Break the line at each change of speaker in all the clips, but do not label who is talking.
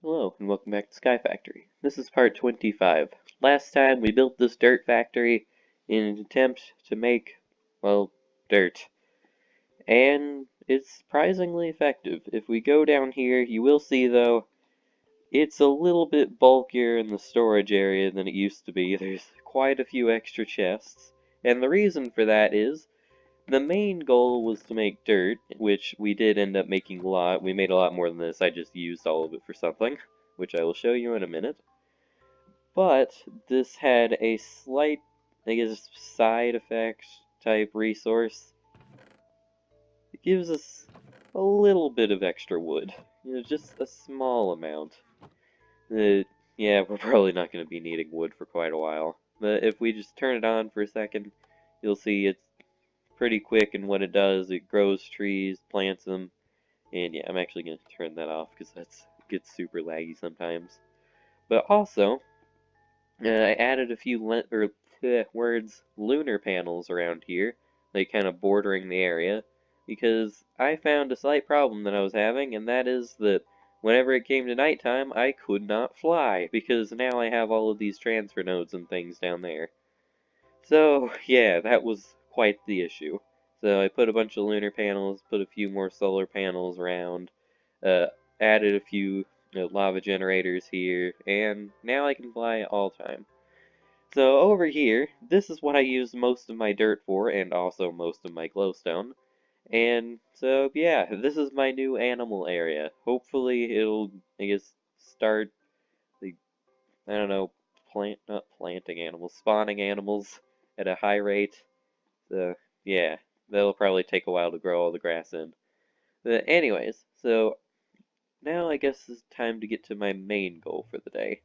Hello, and welcome back to Sky Factory. This is part 25. Last time we built this dirt factory in an attempt to make, well, dirt. And it's surprisingly effective. If we go down here, you will see, though, it's a little bit bulkier in the storage area than it used to be. There's quite a few extra chests. And the reason for that is, the main goal was to make dirt, which we did end up making a lot. We made a lot more than this, I just used all of it for something, which I will show you in a minute. But this had a slight, I guess, side effect type resource. It gives us a little bit of extra wood. Just a small amount. Yeah, we're probably not going to be needing wood for quite a while. But if we just turn it on for a second, you'll see it's pretty quick in what it does. It grows trees, plants them, and yeah, I'm actually going to turn that off because it gets super laggy sometimes. But also, I added a few lunar panels around here, like kind of bordering the area, because I found a slight problem that I was having, and that is that whenever it came to nighttime, I could not fly, because now I have all of these transfer nodes and things down there. So, yeah, that was quite the issue. So I put a bunch of lunar panels, put a few more solar panels around, uh, added a few lava generators here, and now I can fly all time. So over here, this is what I use most of my dirt for, and also most of my glowstone. And so, yeah, this is my new animal area. Hopefully it'll, I guess, start, like, I don't know, not planting animals, spawning animals at a high rate. So, yeah, that'll probably take a while to grow all the grass in. But anyways, so now I guess it's time to get to my main goal for the day.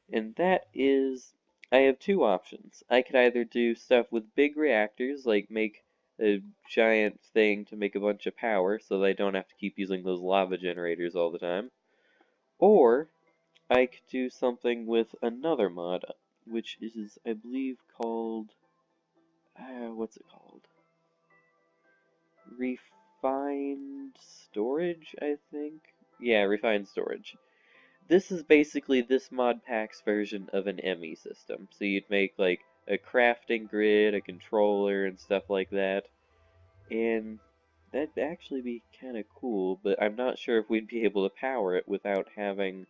And that is, I have two options. I could either do stuff with big reactors, like make a giant thing to make a bunch of power so that I don't have to keep using those lava generators all the time. Or I could do something with another mod, which is, I believe, called, what's it called? Refined storage, I think? Yeah, refined storage. This is basically this mod pack's version of an ME system. So you'd make like a crafting grid, a controller, and stuff like that. And that'd actually be kind of cool, but I'm not sure if we'd be able to power it without having,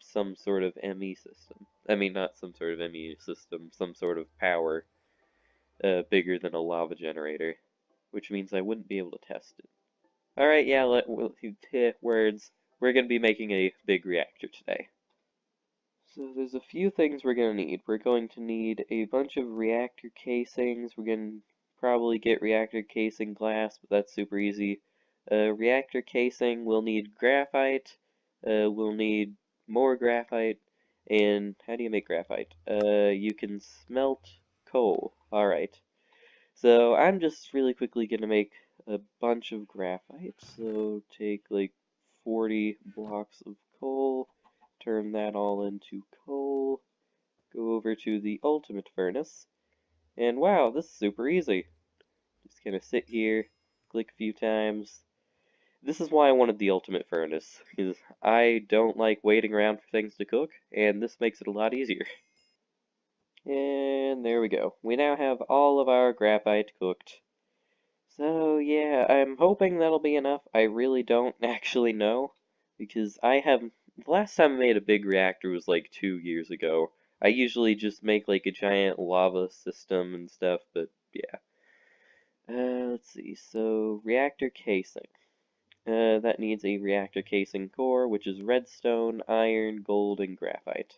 some sort of ME system. I mean, not some sort of ME system, some sort of power bigger than a lava generator, which means I wouldn't be able to test it. Alright, yeah, words. We're going to be making a big reactor today. So there's a few things we're going to need. We're going to need a bunch of reactor casings. We're going to probably get reactor casing glass, but that's super easy. Reactor casing, we'll need graphite. We'll need more graphite. And how do you make graphite? You can smelt coal. Alright. So I'm just really quickly going to make a bunch of graphite. So take like 40 blocks of coal, turn that all into coal, go over to the ultimate furnace, and wow, this is super easy. Just gonna sit here, click a few times. This is why I wanted the ultimate furnace, because I don't like waiting around for things to cook, and this makes it a lot easier. And there we go. We now have all of our graphite cooked. So yeah, I'm hoping that'll be enough. I really don't actually know, because the last time I made a big reactor was like 2 years ago. I usually just make like a giant lava system and stuff, but yeah. Let's see, so reactor casing. That needs a reactor casing core, which is redstone, iron, gold, and graphite.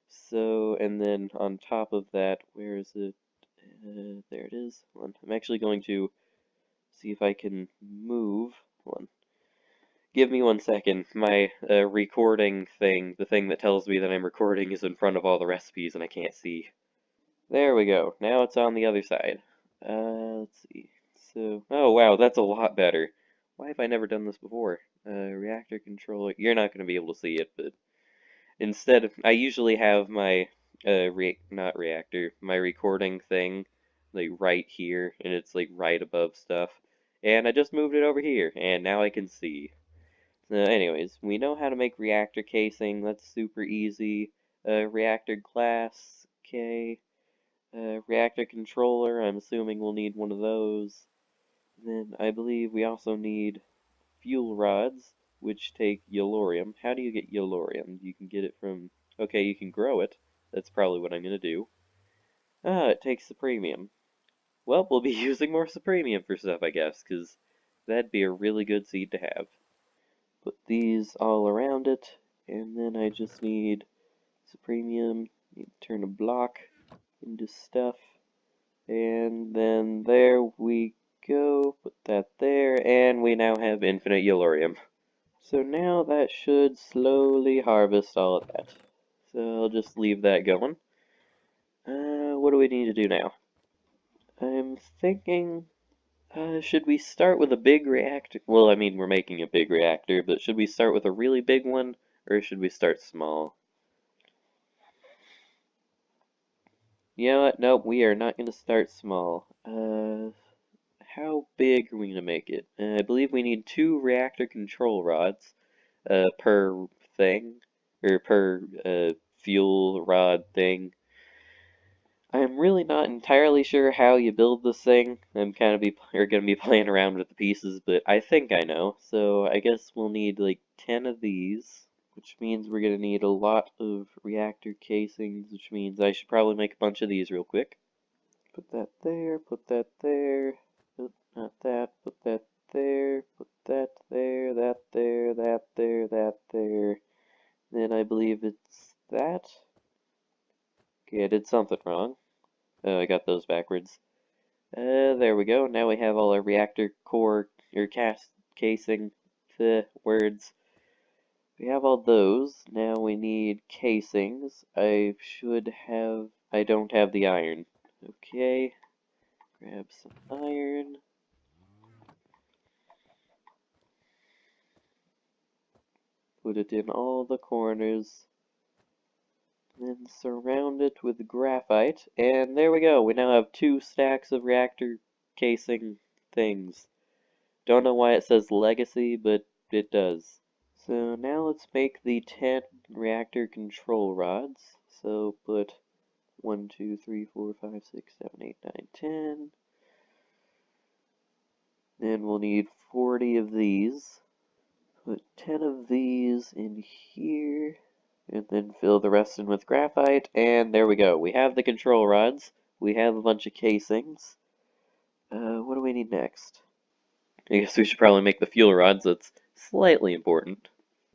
So, and then on top of that, where is it? There it is. I'm actually going to see if I can move. Hold on. Give me 1 second. My recording thing, the thing that tells me that I'm recording, is in front of all the recipes and I can't see. There we go. Now it's on the other side. Let's see. So, oh wow, that's a lot better. Why have I never done this before? Reactor controller. You're not going to be able to see it, but instead of, I usually have my, not reactor, my recording thing, like right here, and it's like right above stuff. And I just moved it over here, and now I can see. Anyways, we know how to make reactor casing. That's super easy. Reactor glass, okay. Reactor controller, I'm assuming we'll need one of those. Then I believe we also need fuel rods, which take yellorium. How do you get yellorium? You can get it from... Okay, you can grow it. That's probably what I'm going to do. Ah, it takes supremium. Well, we'll be using more supremium for stuff, I guess, because that'd be a really good seed to have. Put these all around it, and then I just need supremium. Need to turn a block into stuff. And then there we go. Put that there, and we now have infinite yellorium. So now that should slowly harvest all of that. So I'll just leave that going. What do we need to do now? I'm thinking, should we start with a big reactor? Well, I mean, we're making a big reactor, but should we start with a really big one, or should we start small? You know what? Nope, we are not going to start small. How big are we going to make it? I believe we need 2 reactor control rods. Per thing, or per fuel rod thing. I'm really not entirely sure how you build this thing. I'm kind of gonna be playing around with the pieces, but I think I know. So I guess we'll need like 10 of these, which means we're gonna need a lot of reactor casings, which means I should probably make a bunch of these real quick. Put that there, put that there. Oop, not that, put that there, put that there, that there, that there, that there. Then I believe it's that. Okay, I did something wrong. Oh, I got those backwards. There we go. Now we have all our reactor core, or cast casing, words. We have all those. Now we need casings. I don't have the iron. Okay, grab some iron. Put it in all the corners. Then surround it with graphite, and there we go. We now have 2 stacks of reactor casing things. Don't know why it says legacy, but it does. So now let's make the 10 reactor control rods. So put 1, 2, 3, 4, 5, 6, 7, 8, 9, 10. Then we'll need 40 of these. Put 10 of these in here. And then fill the rest in with graphite, and there we go. We have the control rods. We have a bunch of casings. What do we need next? I guess we should probably make the fuel rods. That's slightly important.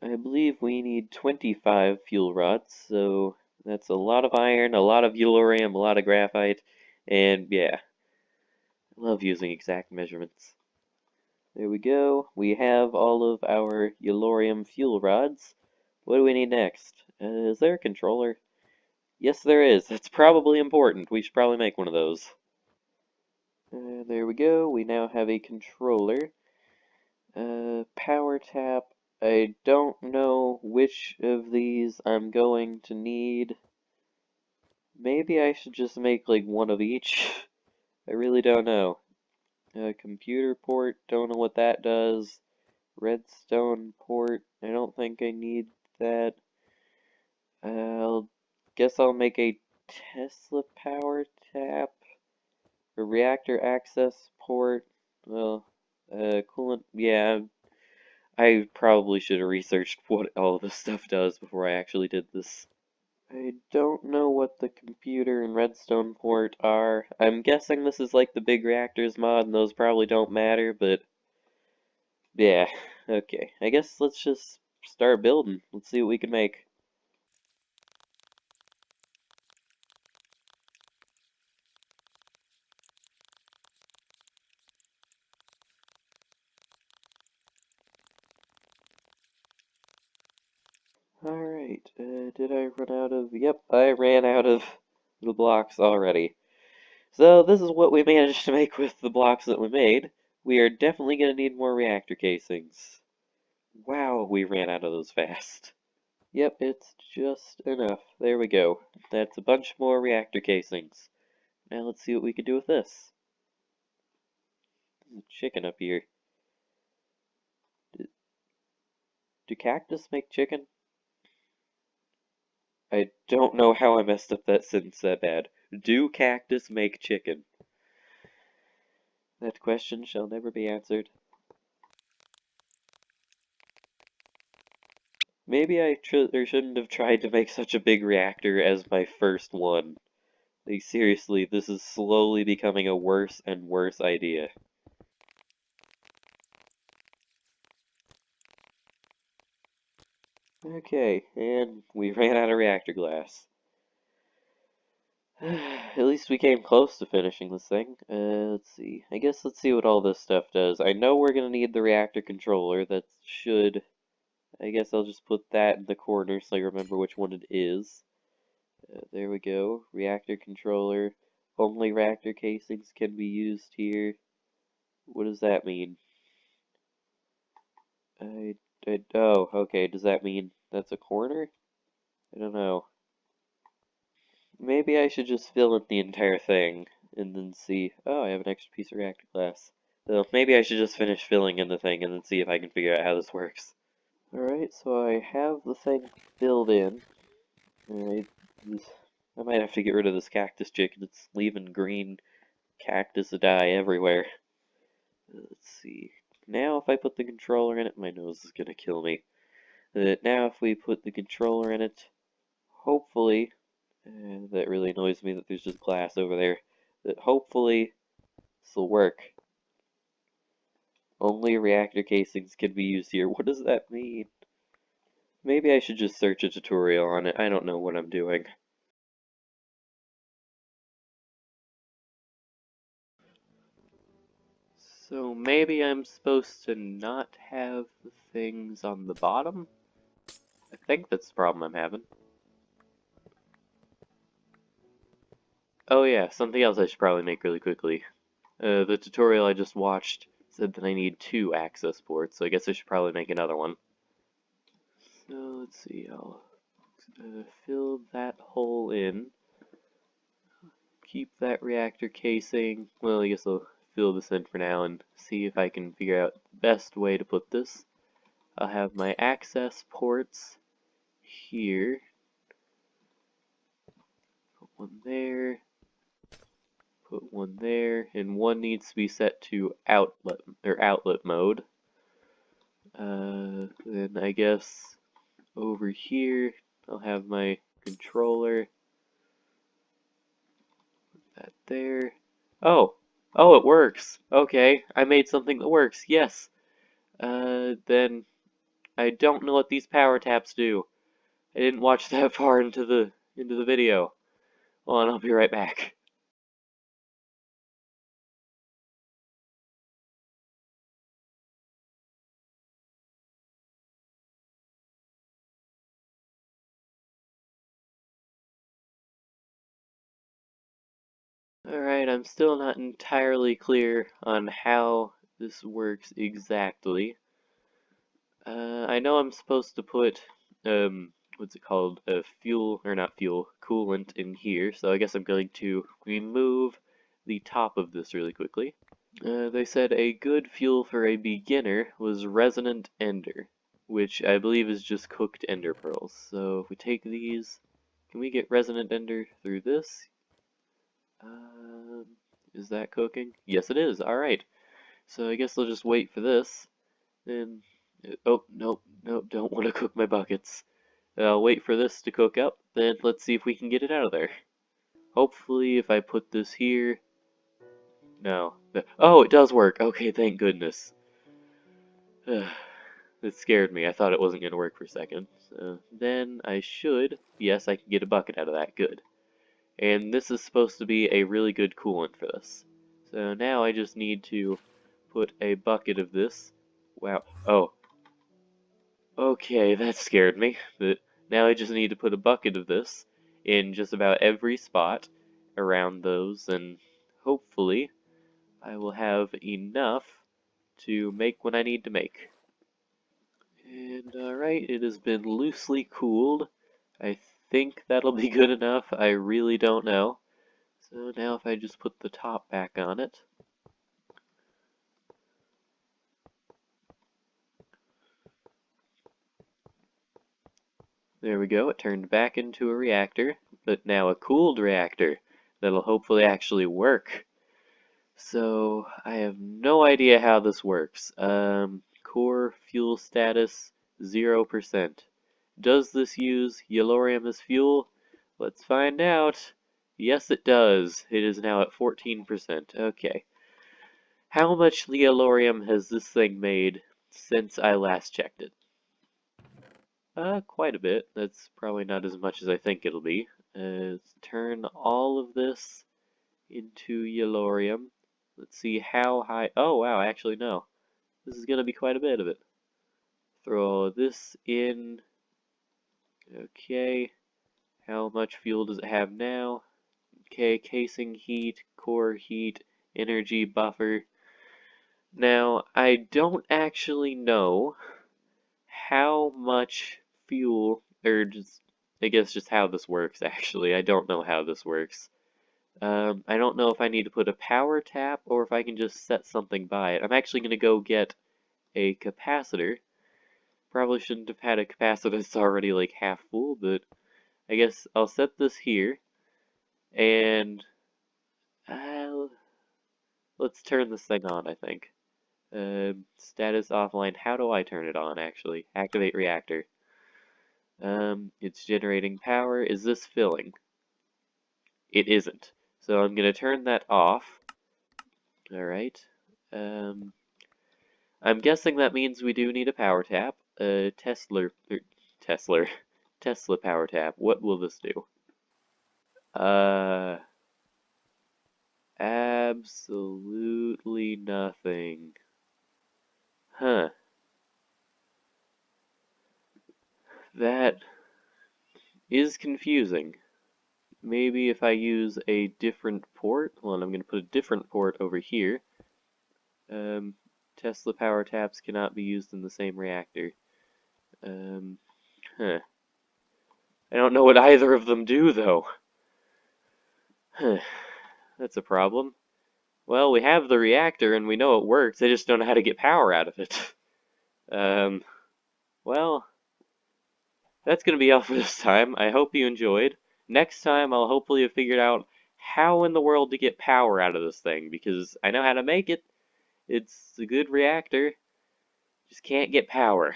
I believe we need 25 fuel rods, so that's a lot of iron, a lot of yellorium, a lot of graphite, and yeah, I love using exact measurements. There we go. We have all of our yellorium fuel rods. What do we need next? Is there a controller? Yes, there is. That's probably important. We should probably make one of those. There we go. We now have a controller. Power tap. I don't know which of these I'm going to need. Maybe I should just make like one of each. I really don't know. Computer port. Don't know what that does. Redstone port. I don't think I need that. I'll guess I'll make a Tesla power tap. A reactor access port. Well, coolant. Yeah, I probably should have researched what all this stuff does before I actually did this. I don't know what the computer and redstone port are. I'm guessing this is like the big reactors mod, and those probably don't matter, but yeah, okay. I guess let's just start building. Let's see what we can make. Alright, did I run out of... Yep, I ran out of the blocks already. So this is what we managed to make with the blocks that we made. We are definitely going to need more reactor casings. Wow, we ran out of those fast. Yep, it's just enough. There we go. That's a bunch more reactor casings. Now let's see what we can do with this. There's a chicken up here. Do cactus make chicken? I don't know how I messed up that sentence that bad. Do cactus make chicken? That question shall never be answered. Maybe I shouldn't have tried to make such a big reactor as my first one. Like, seriously, this is slowly becoming a worse and worse idea. Okay, and we ran out of reactor glass. At least we came close to finishing this thing. Let's see. I guess let's see what all this stuff does. I know we're gonna need the reactor controller. That should... I guess I'll just put that in the corner so I remember which one it is. There we go. Reactor controller. Only reactor casings can be used here. What does that mean? Oh, okay. Does that mean that's a corner? I don't know. Maybe I should just fill in the entire thing and then see. Oh, I have an extra piece of reactor glass. So maybe I should just finish filling in the thing and then see if I can figure out how this works. Alright, so I have the thing filled in. Alright, I might have to get rid of this cactus chicken. It's leaving green cactus dye everywhere. Let's see. Now if I put the controller in it, my nose is gonna kill me. Now if we put the controller in it, hopefully, that really annoys me that there's just glass over there, that hopefully this will work. Only reactor casings can be used here. What does that mean? Maybe I should just search a tutorial on it. I don't know what I'm doing. So maybe I'm supposed to not have the things on the bottom? I think that's the problem I'm having. Oh yeah, something else I should probably make really quickly. The tutorial I just watched said that I need 2 access ports, so I guess I should probably make another one. So let's see, I'll fill that hole in. Keep that reactor casing. Well, I guess I'll fill this in for now and see if I can figure out the best way to put this. I'll have my access ports here. Put one there. Put one there, and one needs to be set to outlet mode. Then I guess over here I'll have my controller. Put that there. Oh, oh, it works. Okay, I made something that works. Yes. Then I don't know what these power taps do. I didn't watch that far into the video. Hold on, I'll be right back. Alright, I'm still not entirely clear on how this works exactly. I know I'm supposed to put, what's it called, fuel, or not fuel, coolant in here, so I guess I'm going to remove the top of this really quickly. They said a good fuel for a beginner was resonant ender, which I believe is just cooked ender pearls. So if we take these, can we get resonant ender through this? Is that cooking? Yes, it is. Alright. So I guess I'll just wait for this. Then, oh, nope, nope, don't want to cook my buckets. I'll wait for this to cook up, then let's see if we can get it out of there. Hopefully, if I put this here... No. Oh, it does work! Okay, thank goodness. It scared me. I thought it wasn't going to work for a second. So then I should... Yes, I can get a bucket out of that. Good. And this is supposed to be a really good coolant for this. So now I just need to put a bucket of this. Wow. Oh. Okay, that scared me. But now I just need to put a bucket of this in just about every spot around those, and hopefully I will have enough to make what I need to make. And alright, it has been loosely cooled. I think that'll be good enough. I really don't know. So now if I just put the top back on it. There we go, it turned back into a reactor, but now a cooled reactor that'll hopefully actually work. So, I have no idea how this works. Core fuel status 0%. Does this use yellorium as fuel? Let's find out. Yes, it does. It is now at 14%. Okay. How much yellorium has this thing made since I last checked it? Quite a bit. That's probably not as much as I think it'll be. Let's turn all of this into yellorium. Let's see how high. Oh, wow, actually, no. This is going to be quite a bit of it. Throw this in. Okay. How much fuel does it have now? Okay, casing heat, core heat, energy buffer. Now, I don't actually know how much fuel, or just, I guess just how this works, actually. I don't know how this works. I don't know if I need to put a power tap or if I can just set something by it. I'm actually going to go get a capacitor. Probably shouldn't have had a capacitor that's already like half full, but I guess I'll set this here, and let's turn this thing on, I think. Status offline. How do I turn it on, actually? Activate reactor. It's generating power. Is this filling? It isn't. So I'm going to turn that off. Alright. I'm guessing that means we do need a power tap. Tesla. Tesla power tap. What will this do? Absolutely nothing. Huh. That is confusing. Maybe if I use a different port, hold on, I'm going to put a different port over here. Tesla power taps cannot be used in the same reactor. Huh. I don't know what either of them do, though. Huh. That's a problem. Well, we have the reactor and we know it works, I just don't know how to get power out of it. Well, that's going to be all for this time. I hope you enjoyed. Next time, I'll hopefully have figured out how in the world to get power out of this thing, because I know how to make it. It's a good reactor. Just can't get power.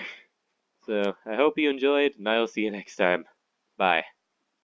So, I hope you enjoyed, and I will see you next time. Bye.